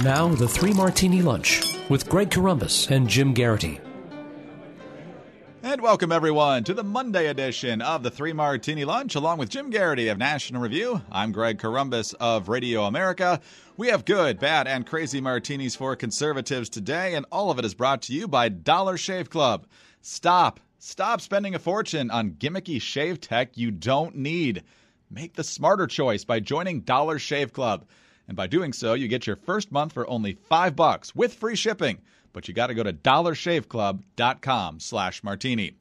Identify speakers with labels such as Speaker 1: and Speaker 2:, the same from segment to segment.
Speaker 1: Now, the Three Martini Lunch with Greg Corombos and Jim Garrity.
Speaker 2: And welcome, everyone, to the Monday edition of the Three Martini Lunch, along with Jim Garrity of National Review. I'm Greg Corombos of Radio America. We have good, bad, and crazy martinis for conservatives today, and all of it is brought to you by Dollar Shave Club. Stop spending a fortune on gimmicky shave tech you don't need. Make the smarter choice by joining Dollar Shave Club. And by doing so, you get your first month for only $5 with free shipping. But you got to go to dollarshaveclub.com/martini.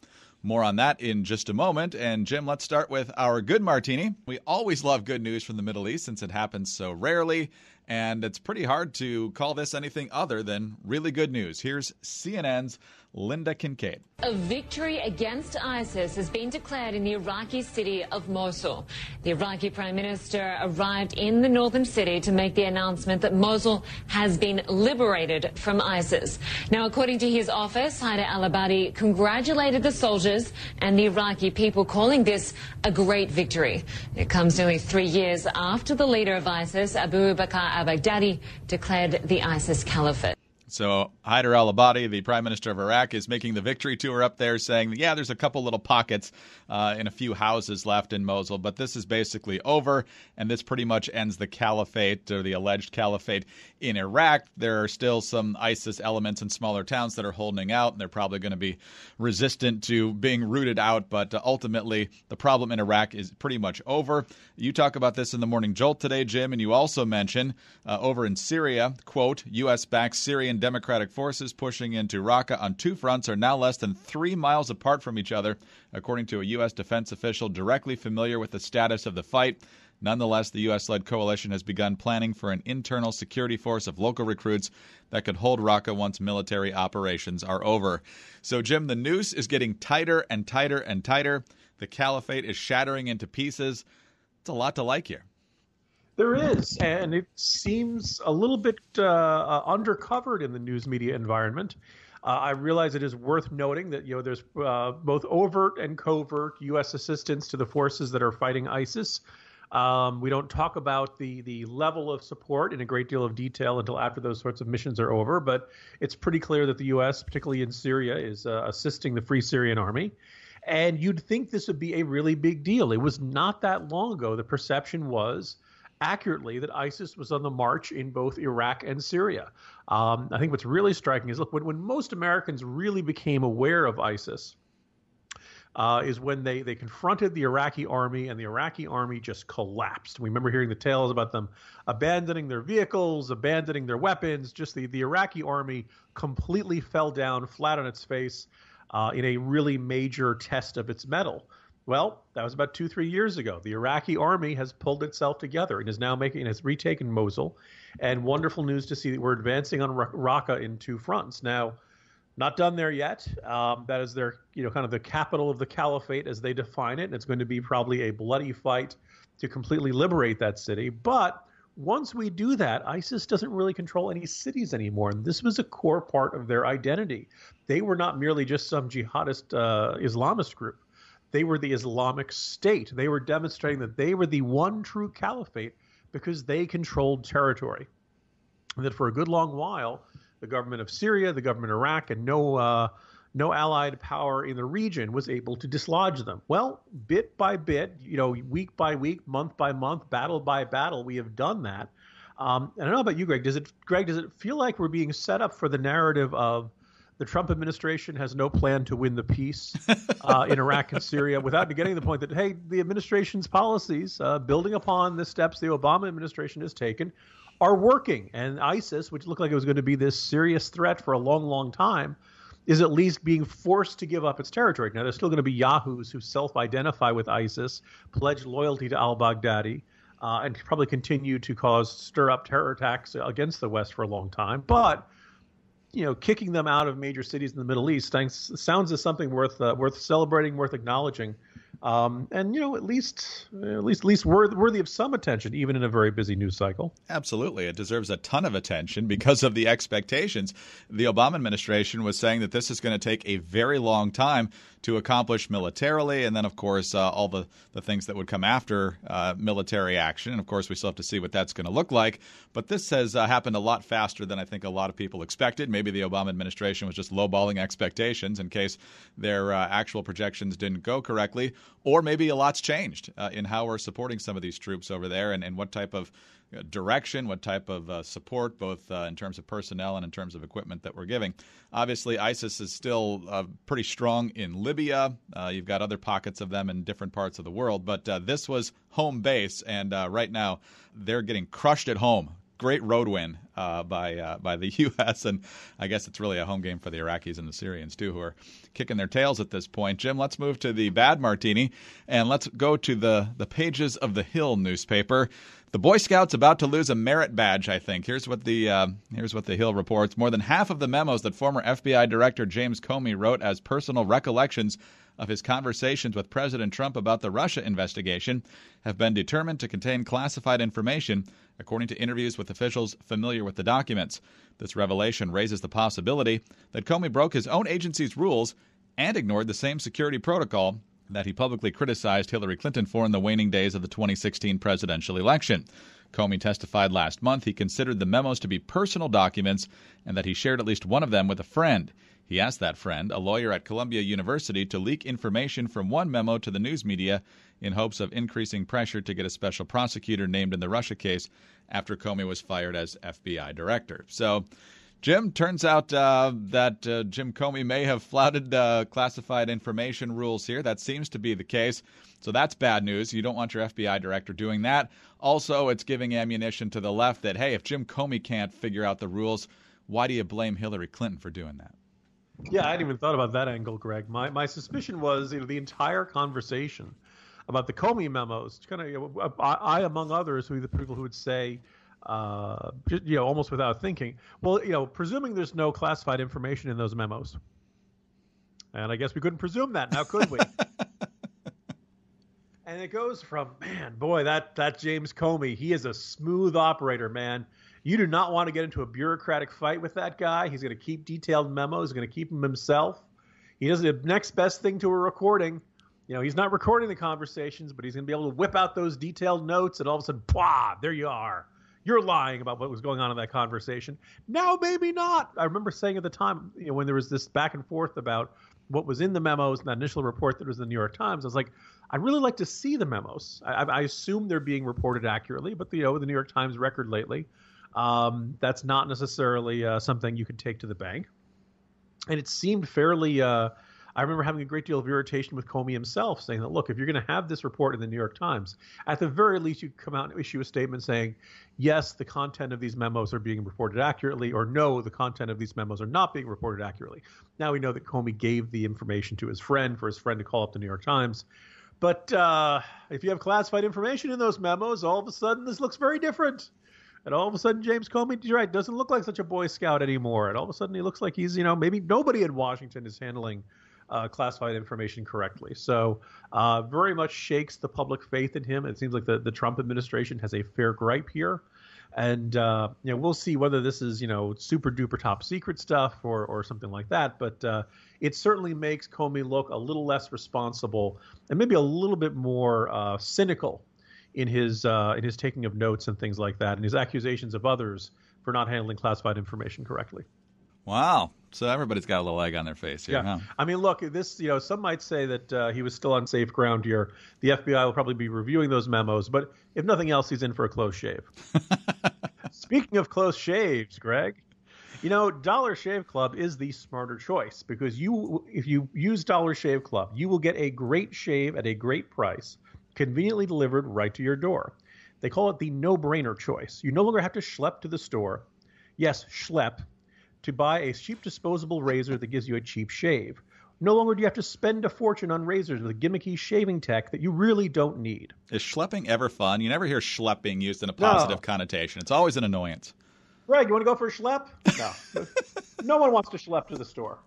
Speaker 2: More on that in just a moment. And Jim, let's start with our good martini. We always love good news from the Middle East since it happens so rarely. And it's pretty hard to call this anything other than really good news. Here's CNN's Linda Kincaid.
Speaker 3: A victory against ISIS has been declared in the Iraqi city of Mosul. The Iraqi Prime Minister arrived in the northern city to make the announcement that Mosul has been liberated from ISIS. Now, according to his office, Haider al-Abadi congratulated the soldiers and the Iraqi people, calling this a great victory. It comes nearly 3 years after the leader of ISIS, Abu Bakr al-Baghdadi, declared the ISIS caliphate.
Speaker 2: So Haider al-Abadi, the prime minister of Iraq, is making the victory tour up there, saying, yeah, there's a couple little pockets in a few houses left in Mosul, but this is basically over, and this pretty much ends the caliphate, or the alleged caliphate, in Iraq. There are still some ISIS elements in smaller towns that are holding out, and they're probably going to be resistant to being rooted out, but ultimately the problem in Iraq is pretty much over. You talk about this in the Morning Jolt today, Jim, and you also mention over in Syria, quote, U.S.-backed Syrian Democratic forces pushing into Raqqa on two fronts are now less than 3 miles apart from each other, according to a U.S. defense official directly familiar with the status of the fight. Nonetheless, the U.S.-led coalition has begun planning for an internal security force of local recruits that could hold Raqqa once military operations are over. So, Jim, the noose is getting tighter and tighter and tighter. The caliphate is shattering into pieces. It's a lot to like here.
Speaker 4: There is, and it seems a little bit undercovered in the news media environment. I realize it is worth noting that there's both overt and covert U.S. assistance to the forces that are fighting ISIS. We don't talk about the level of support in a great deal of detail until after those sorts of missions are over, but it's pretty clear that the U.S., particularly in Syria, is assisting the Free Syrian Army. And you'd think this would be a really big deal. It was not that long ago. The perception was accurately that ISIS was on the march in both Iraq and Syria. I think what's really striking is, look, when most Americans really became aware of ISIS is when they confronted the Iraqi army, and the Iraqi army just collapsed. We remember hearing the tales about them abandoning their vehicles, abandoning their weapons. Just the Iraqi army completely fell down flat on its face in a really major test of its mettle. Well, that was about 2-3 years ago. The Iraqi army has pulled itself together and is now has retaken Mosul. And wonderful news to see that we're advancing on Raqqa in two fronts. Now, not done there yet. That is their, kind of the capital of the caliphate as they define it. And it's going to be probably a bloody fight to completely liberate that city. But once we do that, ISIS doesn't really control any cities anymore. And this was a core part of their identity. They were not merely just some jihadist Islamist group. They were the Islamic State. They were demonstrating that they were the one true caliphate because they controlled territory. And that for a good long while, the government of Syria, the government of Iraq, and no allied power in the region was able to dislodge them. Well, bit by bit, week by week, month by month, battle by battle, we have done that. I don't know about you, Greg. Does it feel like we're being set up for the narrative of the Trump administration has no plan to win the peace in Iraq and Syria, without getting to the point that, hey, the administration's policies, building upon the steps the Obama administration has taken, are working. And ISIS, which looked like it was going to be this serious threat for a long, long time, is at least being forced to give up its territory. Now, there's still going to be yahoos who self-identify with ISIS, pledge loyalty to al-Baghdadi, and probably continue to stir up terror attacks against the West for a long time. But kicking them out of major cities in the Middle East sounds as something worth celebrating, worth acknowledging. And at least worthy of some attention, even in a very busy news cycle.
Speaker 2: Absolutely. It deserves a ton of attention because of the expectations. The Obama administration was saying that this is going to take a very long time to accomplish militarily, and then, of course, all the things that would come after military action. And, of course, we still have to see what that's going to look like. But this has happened a lot faster than I think a lot of people expected. Maybe the Obama administration was just lowballing expectations in case their actual projections didn't go correctly. Or maybe a lot's changed in how we're supporting some of these troops over there and what type of direction, what type of support, both in terms of personnel and in terms of equipment that we're giving. Obviously, ISIS is still pretty strong in Libya. You've got other pockets of them in different parts of the world, but this was home base, and right now they're getting crushed at home. Great road win by the U.S., and I guess it's really a home game for the Iraqis and the Syrians, too, who are kicking their tails at this point. Jim, let's move to the bad Martini, and let's go to the pages of the Hill newspaper. The Boy Scouts about to lose a merit badge, I think. Here's what the Hill reports. More than half of the memos that former FBI Director James Comey wrote as personal recollections of his conversations with President Trump about the Russia investigation have been determined to contain classified information, according to interviews with officials familiar with the documents. This revelation raises the possibility that Comey broke his own agency's rules and ignored the same security protocol that he publicly criticized Hillary Clinton for in the waning days of the 2016 presidential election. Comey testified last month he considered the memos to be personal documents and that he shared at least one of them with a friend. He asked that friend, a lawyer at Columbia University, to leak information from one memo to the news media in hopes of increasing pressure to get a special prosecutor named in the Russia case after Comey was fired as FBI director. So, Jim, turns out that Jim Comey may have flouted classified information rules here. That seems to be the case. So that's bad news. You don't want your FBI director doing that. Also, it's giving ammunition to the left that, hey, if Jim Comey can't figure out the rules, why do you blame Hillary Clinton for doing that?
Speaker 4: Yeah, I hadn't even thought about that angle, Greg. My suspicion was the entire conversation about the Comey memos, kind of, I, among others, who are the people who would say, almost without thinking, well, presuming there's no classified information in those memos. And I guess we couldn't presume that now, could we? And it goes from, man, boy, that James Comey, he is a smooth operator, man. You do not want to get into a bureaucratic fight with that guy. He's going to keep detailed memos. He's going to keep them himself. He does the next best thing to a recording. He's not recording the conversations, but he's going to be able to whip out those detailed notes, and all of a sudden, there you are. You're lying about what was going on in that conversation. Now, maybe not. I remember saying at the time, when there was this back and forth about what was in the memos and that initial report that was in the New York Times, I was like, I'd really like to see the memos. I assume they're being reported accurately, but the New York Times record lately, that's not necessarily something you could take to the bank. And it seemed fairly I remember having a great deal of irritation with Comey himself, saying that, look, if you're going to have this report in the New York Times, at the very least you come out and issue a statement saying, yes, the content of these memos are being reported accurately, or no, the content of these memos are not being reported accurately. Now we know that Comey gave the information to his friend for his friend to call up the New York Times. But if you have classified information in those memos, all of a sudden this looks very different. And all of a sudden, James Comey, you're right, doesn't look like such a Boy Scout anymore. And all of a sudden he looks like he's, maybe nobody in Washington is handling classified information correctly. So very much shakes the public faith in him. It seems like the Trump administration has a fair gripe here. And we'll see whether this is super duper top secret stuff or something like that. But it certainly makes Comey look a little less responsible and maybe a little bit more cynical in his taking of notes and things like that, and his accusations of others for not handling classified information correctly.
Speaker 2: Wow. So everybody's got a little egg on their face here.
Speaker 4: Yeah.
Speaker 2: Huh?
Speaker 4: I mean, look, this, some might say that he was still on safe ground here. The FBI will probably be reviewing those memos, but if nothing else, he's in for a close shave. Speaking of close shaves, Greg, Dollar Shave Club is the smarter choice because if you use Dollar Shave Club, you will get a great shave at a great price, conveniently delivered right to your door. They call it the no-brainer choice. You no longer have to schlep to the store. Yes, schlep. To buy a cheap disposable razor that gives you a cheap shave. No longer do you have to spend a fortune on razors with gimmicky shaving tech that you really don't need.
Speaker 2: Is schlepping ever fun? You never hear schlepping used in a positive connotation. It's always an annoyance.
Speaker 4: Greg, you want to go for a schlep? No. No one wants to schlep to the store.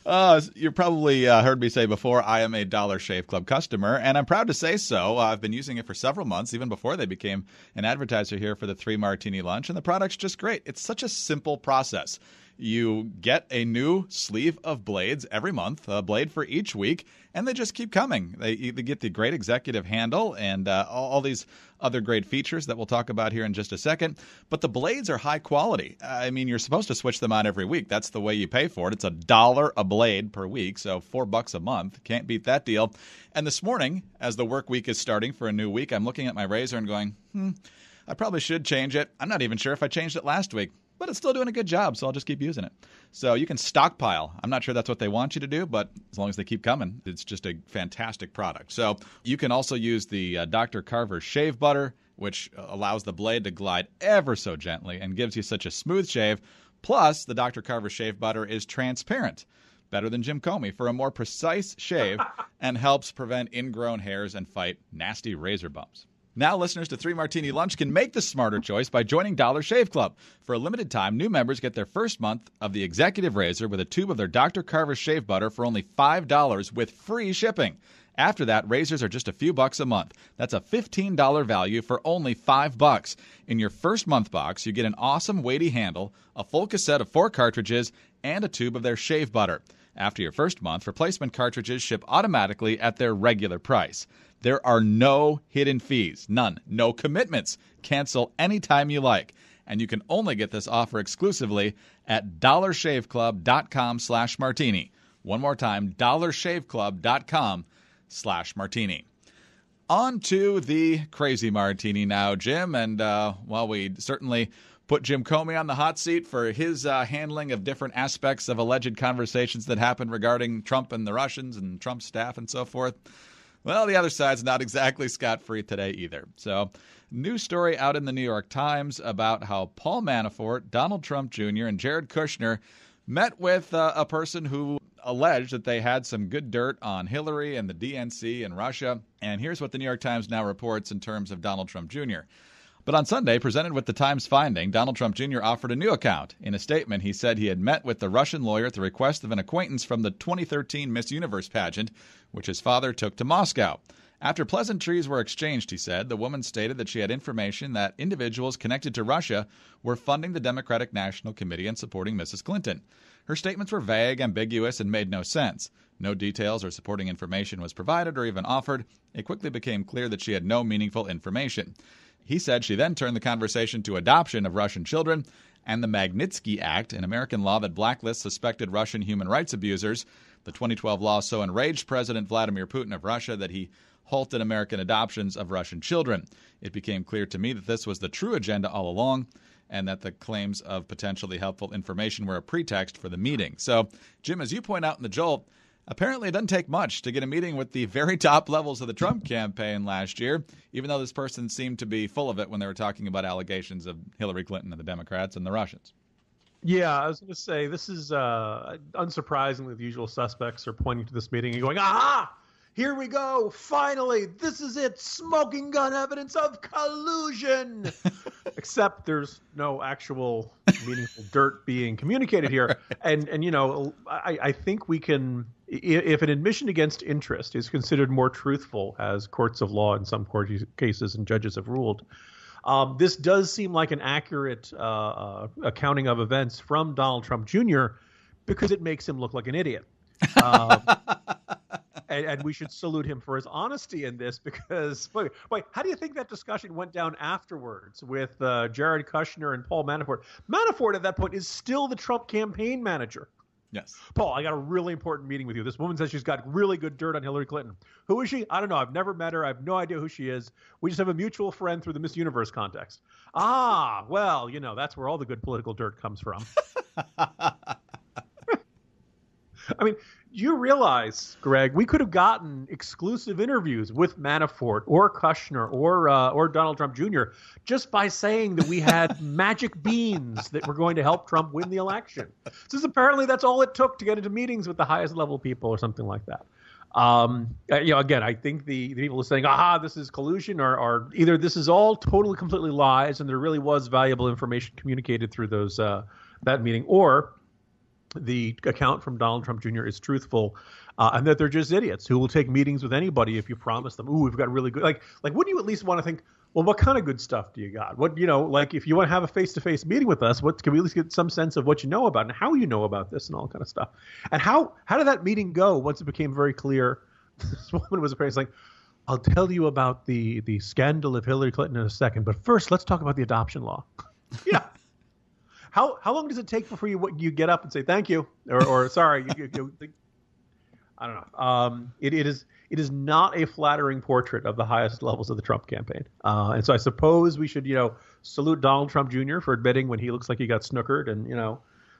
Speaker 2: You probably heard me say before, I am a Dollar Shave Club customer, and I'm proud to say so. I've been using it for several months, even before they became an advertiser here for the 3 Martini lunch, and the product's just great. It's such a simple process. You get a new sleeve of blades every month, a blade for each week, and they just keep coming. They get the great executive handle and all these other great features that we'll talk about here in just a second. But the blades are high quality. I mean, you're supposed to switch them out every week. That's the way you pay for it. It's $1 a blade per week, so $4 a month. Can't beat that deal. And this morning, as the work week is starting for a new week, I'm looking at my razor and going, I probably should change it. I'm not even sure if I changed it last week, but it's still doing a good job, so I'll just keep using it. So you can stockpile. I'm not sure that's what they want you to do, but as long as they keep coming, it's just a fantastic product. So you can also use the Dr. Carver shave butter, which allows the blade to glide ever so gently and gives you such a smooth shave. Plus, the Dr. Carver shave butter is transparent, better than Jim Comey, for a more precise shave and helps prevent ingrown hairs and fight nasty razor bumps. Now listeners to 3 Martini Lunch can make the smarter choice by joining Dollar Shave Club. For a limited time, new members get their first month of the Executive Razor with a tube of their Dr. Carver shave butter for only $5 with free shipping. After that, razors are just a few bucks a month. That's a $15 value for only $5. In your first month box, you get an awesome weighty handle, a full cassette of 4 cartridges, and a tube of their shave butter. After your first month, replacement cartridges ship automatically at their regular price. There are no hidden fees, none, no commitments. Cancel anytime you like. And you can only get this offer exclusively at dollarshaveclub.com/martini. One more time, dollarshaveclub.com/martini. On to the crazy martini now, Jim. And while we certainly put Jim Comey on the hot seat for his handling of different aspects of alleged conversations that happened regarding Trump and the Russians and Trump's staff and so forth, well, the other side's not exactly scot-free today either. So, new story out in the New York Times about how Paul Manafort, Donald Trump Jr., and Jared Kushner met with a person who alleged that they had some good dirt on Hillary and the DNC and Russia. And here's what the New York Times now reports in terms of Donald Trump Jr. But on Sunday, presented with the Times finding, Donald Trump Jr. offered a new account. In a statement, he said he had met with the Russian lawyer at the request of an acquaintance from the 2013 Miss Universe pageant, which his father took to Moscow. After pleasantries were exchanged, he said, the woman stated that she had information that individuals connected to Russia were funding the Democratic National Committee and supporting Mrs. Clinton. Her statements were vague, ambiguous, and made no sense. No details or supporting information was provided or even offered. It quickly became clear that she had no meaningful information. He said she then turned the conversation to adoption of Russian children and the Magnitsky Act, an American law that blacklists suspected Russian human rights abusers. The 2012 law so enraged President Vladimir Putin of Russia that he halted American adoptions of Russian children. It became clear to me that this was the true agenda all along and that the claims of potentially helpful information were a pretext for the meeting. So, Jim, as you point out in the Jolt, apparently it doesn't take much to get a meeting with the very top levels of the Trump campaign last year, even though this person seemed to be full of it when they were talking about allegations of Hillary Clinton and the Democrats and the Russians.
Speaker 4: Yeah, I was going to say, this is unsurprisingly the usual suspects are pointing to this meeting and going, aha! Here we go. Finally, this is it. Smoking gun evidence of collusion. Except there's no actual meaningful dirt being communicated here. Right. And you know, I think we can, if an admission against interest is considered more truthful, as courts of law in some court cases and judges have ruled, this does seem like an accurate accounting of events from Donald Trump Jr. because it makes him look like an idiot. And we should salute him for his honesty in this because, wait, how do you think that discussion went down afterwards with Jared Kushner and Paul Manafort? Manafort at that point is still the Trump campaign manager.
Speaker 2: Yes.
Speaker 4: Paul, I got a really important meeting with you. This woman says she's got really good dirt on Hillary Clinton. Who is she? I don't know. I've never met her. I have no idea who she is. We just have a mutual friend through the Miss Universe context. Ah, well, you know, that's where all the good political dirt comes from. I mean, you realize, Greg, we could have gotten exclusive interviews with Manafort or Kushner or Donald Trump Jr. just by saying that we had magic beans that were going to help Trump win the election. Since apparently that's all it took to get into meetings with the highest level people or something like that. You know, again, I think the people are saying, aha, this is collusion, or either this is all totally, completely lies and there really was valuable information communicated through those that meeting, or the account from Donald Trump Jr. is truthful, and that they're just idiots who will take meetings with anybody if you promise them, ooh, we've got really good, like wouldn't you at least want to think, well, what kind of good stuff do you got? What, like if you want to have a face-to-face meeting with us, what can we at least get some sense of what you know about and how you know about this and all kind of stuff? And how did that meeting go once it became very clear this woman was apparently like, I'll tell you about the scandal of Hillary Clinton in a second, but first let's talk about the adoption law. Yeah. How long does it take before you get up and say thank you or sorry? I don't know. It is not a flattering portrait of the highest levels of the Trump campaign. And so I suppose we should salute Donald Trump Jr. for admitting when he looks like he got snookered and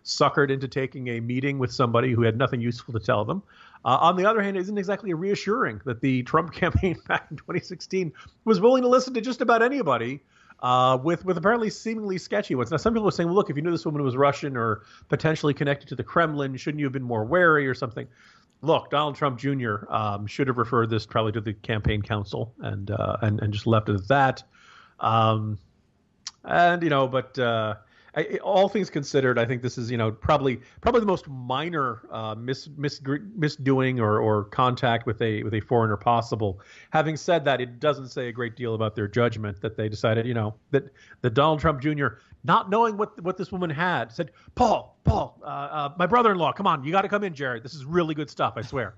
Speaker 4: suckered into taking a meeting with somebody who had nothing useful to tell them. On the other hand, it isn't exactly reassuring that the Trump campaign back in 2016 was willing to listen to just about anybody. With apparently seemingly sketchy ones. Now, some people are saying, well, look, if you knew this woman was Russian or potentially connected to the Kremlin, shouldn't you have been more wary or something? Look, Donald Trump Jr. Should have referred this probably to the campaign council and just left it at that. All things considered, I think this is probably the most minor misdoing or contact with a foreigner possible. Having said that, it doesn't say a great deal about their judgment that they decided that Donald Trump Jr., not knowing what this woman had, said, Paul, my brother-in-law, come on, you got to come in, Jared. This is really good stuff, I swear.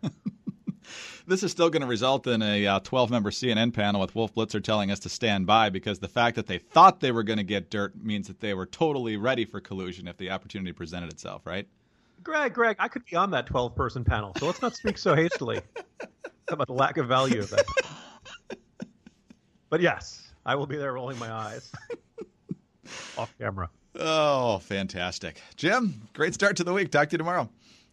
Speaker 2: This is still going to result in a 12-member CNN panel with Wolf Blitzer telling us to stand by because the fact that they thought they were going to get dirt means that they were totally ready for collusion if the opportunity presented itself, right?
Speaker 4: Greg, I could be on that 12-person panel, so let's not speak so hastily about the lack of value of that. But yes, I will be there rolling my eyes off camera.
Speaker 2: Oh, fantastic. Jim, great start to the week. Talk to you tomorrow.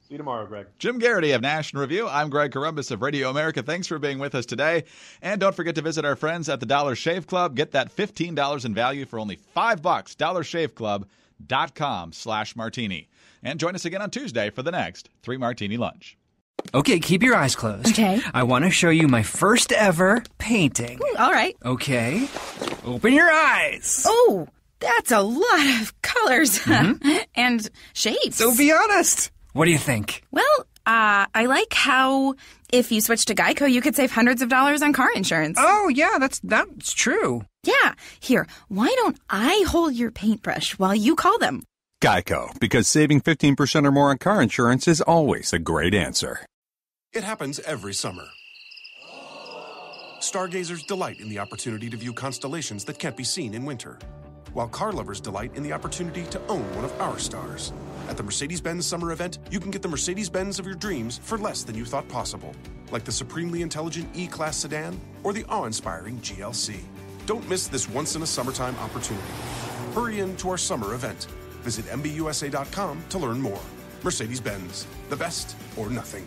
Speaker 4: See you tomorrow, Greg.
Speaker 2: Jim Garrity of National Review. I'm Greg Corombos of Radio America. Thanks for being with us today. And don't forget to visit our friends at the Dollar Shave Club. Get that $15 in value for only $5. DollarShaveClub.com/Martini. And join us again on Tuesday for the next 3 Martini Lunch.
Speaker 5: Okay, keep your eyes closed.
Speaker 6: Okay.
Speaker 5: I want to show you my first ever painting.
Speaker 6: All right.
Speaker 5: Okay. Open your eyes.
Speaker 6: Oh, that's a lot of colors and shapes.
Speaker 5: So be honest. What do you think?
Speaker 6: Well, I like how if you switch to Geico, you could save hundreds of dollars on car insurance.
Speaker 5: Oh, yeah, that's true.
Speaker 6: Yeah. Here, why don't I hold your paintbrush while you call them?
Speaker 7: Geico, because saving 15% or more on car insurance is always a great answer.
Speaker 8: It happens every summer. Stargazers delight in the opportunity to view constellations that can't be seen in winter, while car lovers delight in the opportunity to own one of our stars. At the Mercedes-Benz Summer Event, you can get the Mercedes-Benz of your dreams for less than you thought possible, like the supremely intelligent E-Class sedan or the awe-inspiring GLC. Don't miss this once-in-a-summertime opportunity. Hurry in to our summer event. Visit MBUSA.com to learn more. Mercedes-Benz, the best or nothing.